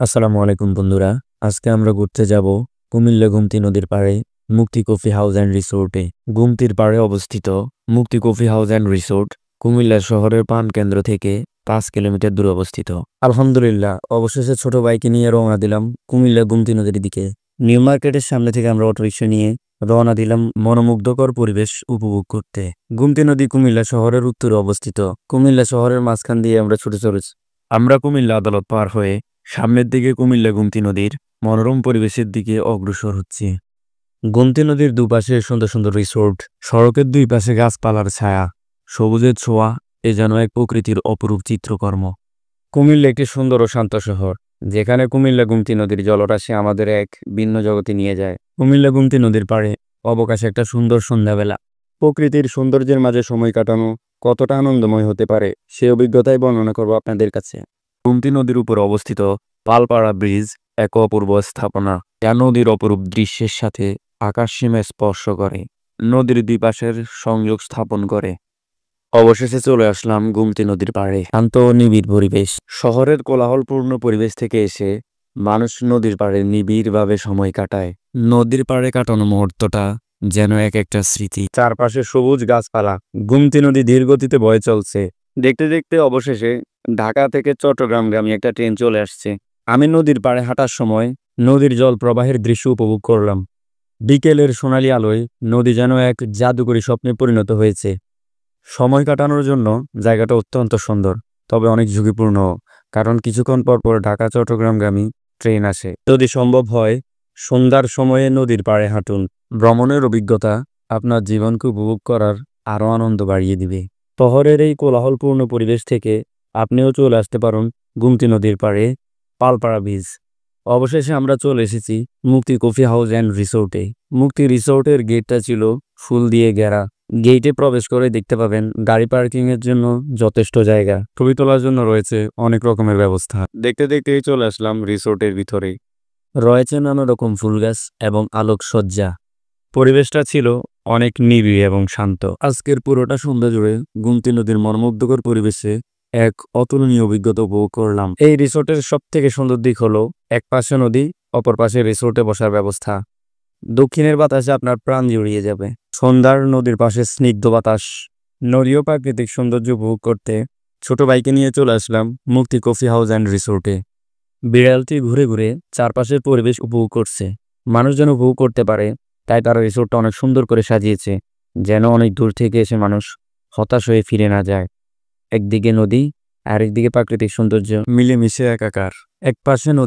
আসসালামু আলাইকুম বন্ধুরা। আজকে আমরা ঘুরতে যাব কুমিল্লা গোমতী নদীর পাড়ে মুক্তি কফি হাউস অ্যান্ড রিসোর্টে। গোমতীর পাড়ে অবস্থিত মুক্তি coffee house and resort Comilla শহরের প্রাণকেন্দ্র থেকে 5 কিলোমিটার দূরে অবস্থিত। আলহামদুলিল্লাহ, অবশেষে ছোট বাইকে নিয়ে রওনা দিলাম কুমিল্লা গোমতী নদীর দিকে। নিউ মার্কেটের সামনে থেকে আমরা অটোরিকশা নিয়ে রওনা দিলাম মনোমুগ্ধকর পরিবেশ উপভোগ করতে। গোমতী নদী কুমিল্লা শহরের উত্তরে অবস্থিত। কুমিল্লা শহরের মাঝখান দিয়ে আমরা ছুটে চলেছি। আমরা কুমিল্লা আদালত পার হয়ে সামনের দিকে কুমিল্লা গোমতী নদীর মনোরম পরিবেশের দিকে অগ্রসর হচ্ছে। গোমতী নদীর দুপাশে সুন্দর সুন্দর রিসোর্ট, সড়কের দুই পাশে গাছপালার ছায়া, সবুজের ছোঁয়া, এ যেন এক প্রকৃতির অপরূপ চিত্রকর্ম। কুমিল্লা একটি সুন্দর ও শান্ত শহর, যেখানে কুমিল্লা গোমতী নদীর জলরাশি আমাদের এক ভিন্ন জগতে নিয়ে যায়। কুমিল্লা গোমতী নদীর পাড়ে অবকাশে একটা সুন্দর সন্ধ্যাবেলা। প্রকৃতির সৌন্দর্যের মাঝে সময় কাটানো কতটা আনন্দময় হতে পারে সে অভিজ্ঞতাই বর্ণনা করব আপনাদের কাছে। গোমতী নদীর উপর অবস্থিত পালপাড়া ব্রিজ এক অপূর্ব স্থাপনা, যা নদীর অপরূপ দৃশ্যের সাথে আকাশ সীমা স্পর্শ করে, নদীর দুই পাশের সংযোগ স্থাপন করে। অবশেষে চলে আসলাম গোমতী নদীর পাড়ে। শান্ত ও নিবিড় পরিবেশ। শহরের কোলাহলপূর্ণ পরিবেশ থেকে এসে মানুষ নদীর পাড়ে নিবিড়ভাবে সময় কাটায়। নদীর পাড়ে কাটানো মুহূর্তটা যেন এক একটা স্মৃতি। চারপাশে সবুজ গাছপালা। গোমতী নদী ধীর গতিতে বয়ে চলছে। দেখতে দেখতে অবশেষে ঢাকা থেকে চট্টগ্রামগামী একটা ট্রেন চলে আসছে। আমি নদীর পাড়ে হাঁটার সময় নদীর জল প্রবাহের দৃশ্য উপভোগ করলাম। বিকেলের সোনালী আলোয় নদী যেন এক জাদুকরী স্বপ্নে পরিণত হয়েছে। সময় কাটানোর জন্য জায়গাটা অত্যন্ত সুন্দর, তবে অনেক ঝুঁকিপূর্ণ, কারণ কিছুক্ষণ পর পর ঢাকা চট্টগ্রামগামী ট্রেন আসে। যদি সম্ভব হয় সন্ধ্যার সময়ে নদীর পাড়ে হাঁটুন। ভ্রমণের অভিজ্ঞতা আপনার জীবনকে উপভোগ করার আরও আনন্দ বাড়িয়ে দিবে। শহরের এই কোলাহলপূর্ণ পরিবেশ থেকে আপনিও চলে আসতে পারুন গোমতী নদীর পাড়ে পালপাড়া ব্রিজ। অবশেষে আমরা চলে এসেছি মুক্তি কফি হাউস অ্যান্ড রিসোর্টে। মুক্তি রিসোর্টের গেটটা ছিল ফুল দিয়ে ঘেরা। গেটে প্রবেশ করে দেখতে পাবেন গাড়ি পার্কিং এর জন্য যথেষ্ট জায়গা। ছবি তোলার জন্য রয়েছে অনেক রকমের ব্যবস্থা। দেখতে দেখতেই চলে আসলাম রিসোর্টের ভিতরে। রয়েছে নানা রকম ফুল গাছ এবং আলোকসজ্জা। পরিবেশটা ছিল অনেক নিবিড় এবং শান্ত। আজকের পুরোটা সন্ধ্যা জুড়ে গোমতী নদীর মর্মুগ্ধকর পরিবেশে এক অতুলনীয় অভিজ্ঞতা উপভোগ করলাম। এই রিসোর্টের সব থেকে সুন্দর দিক হলো এক পাশে নদী, অপর পাশে রিসোর্টে বসার ব্যবস্থা। দক্ষিণের বাতাসে আপনার প্রাণ জুড়িয়ে যাবে। সন্ধ্যার নদীর পাশে স্নিগ্ধ বাতাস। নদী ও প্রাকৃতিক সৌন্দর্য উপভোগ করতে ছোট বাইকে নিয়ে চলে আসলাম মুক্তি কফি হাউস অ্যান্ড রিসোর্টে। বিড়ালটি ঘুরে ঘুরে চারপাশের পরিবেশ উপভোগ করছে। মানুষ যেন উপভোগ করতে পারে, তাই তারা রিসোর্টটা অনেক সুন্দর করে সাজিয়েছে, যেন অনেক দূর থেকে এসে মানুষ হতাশ হয়ে ফিরে না যায়। একদিকে নদী আর একদিকে প্রাকৃতিক সৌন্দর্য মিলেমিশে একাকার। এক পাশে নদী